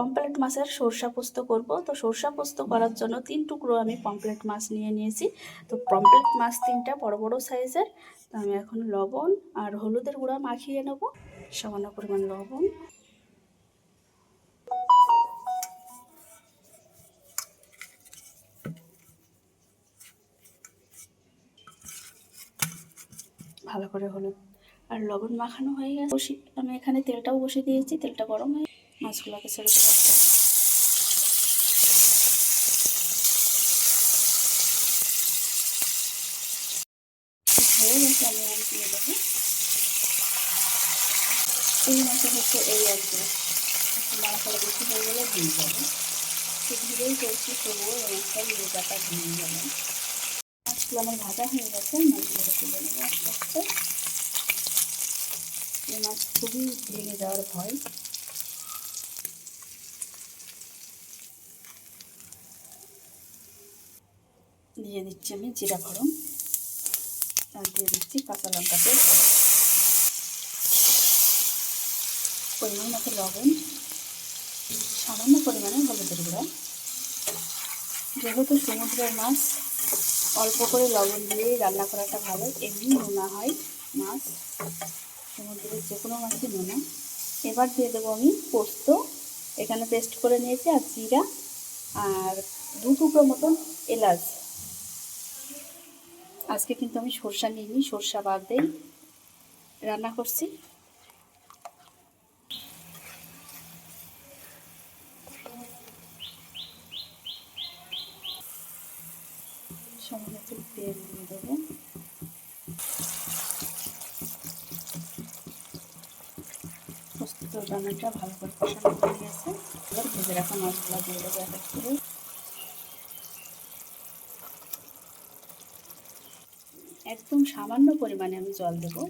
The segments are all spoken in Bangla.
পমফ্রেট মাছের সরষা পোস্ত করব। তো সরষা পোস্ত করার জন্য 3 টুকরো আমি পমফ্রেট মাছ নিয়ে নিয়েছি। তো পমফ্রেট মাছ 3টা বড় বড় সাইজের। তো আমি এখন লবণ আর হলুদের গুঁড়া মাখিয়ে নেব, সামান্য পরিমাণ লবণ, ভালো করে হলুদ আর লবণ মাখানো হয়ে গেছে। আমি এখানে তেলটাও বসিয়ে দিয়েছি, তেলটা গরম হয়ে মাছগুলোকে ছেড়ে দেবো। হয়ে গেছে, আমি আর দিয়ে দেবো। এই মাছের হচ্ছে এই আর কি, একটু মাছটা বেশি হয়ে গেলে দিয়ে যাবে। ধীরেই করছি, তবুও এই মাছটা লেজাটা দিয়ে যাবে। মাছগুলো আমার ভাজা হয়ে গেছে, মাছগুলোকে তুলে নেবো আস্তে আস্তে। এই মাছ খুবই ভেঙে যাওয়ার ভয়। দিয়ে দিচ্ছি আমি জিরা ফোড়ন, আর দিয়ে দিচ্ছি কাঁচা লঙ্কা পেস্ট, পরিমাণ মতো লবণ, সামান্য পরিমাণে হলুদের গুঁড়া। যেহেতু সমুদ্রের মাছ, অল্প করে লবণ দিয়েই রান্না করাটা ভালো। এমনি নোনা হয় মাছ, সমুদ্রের যে কোনো মাছই নোনা। এবার দিয়ে দেবো আমি পোস্ত, এখানে পেস্ট করে নিয়েছি, আর জিরা, আর 2 টুকরো মতন এলাচ। আজকে কিন্তু আমি সরষা নিইনি, সরষা বাদ দিয়ে রান্না করছি। সামান্য একটু তেল দিয়ে দেবো। পোস্তর রান্নাটা ভালো করে কষানো হয়ে গেছে। এবার ভেজে রাখা মাছগুলো দিয়ে দেবো এক এক করে। একদম সামান্য পরিমাণে আমি জল দেবো।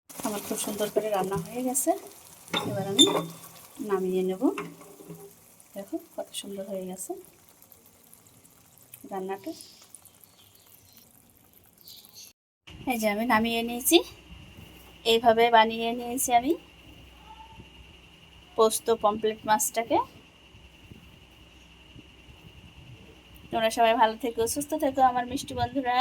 আমার খুব সুন্দর করে রান্না হয়ে গেছে। এবার আমি নামিয়ে নেব। দেখো কত সুন্দর হয়ে গেছে রান্নাটা। এই যে আমি নামিয়ে নিয়েছি, এইভাবে বানিয়ে নিয়েছি আমি পোস্ত পমফ্রেট মাছটাকে। তোমরা সবাই ভালো থেকো, সুস্থ থেকো আমার মিষ্টি বন্ধুরা।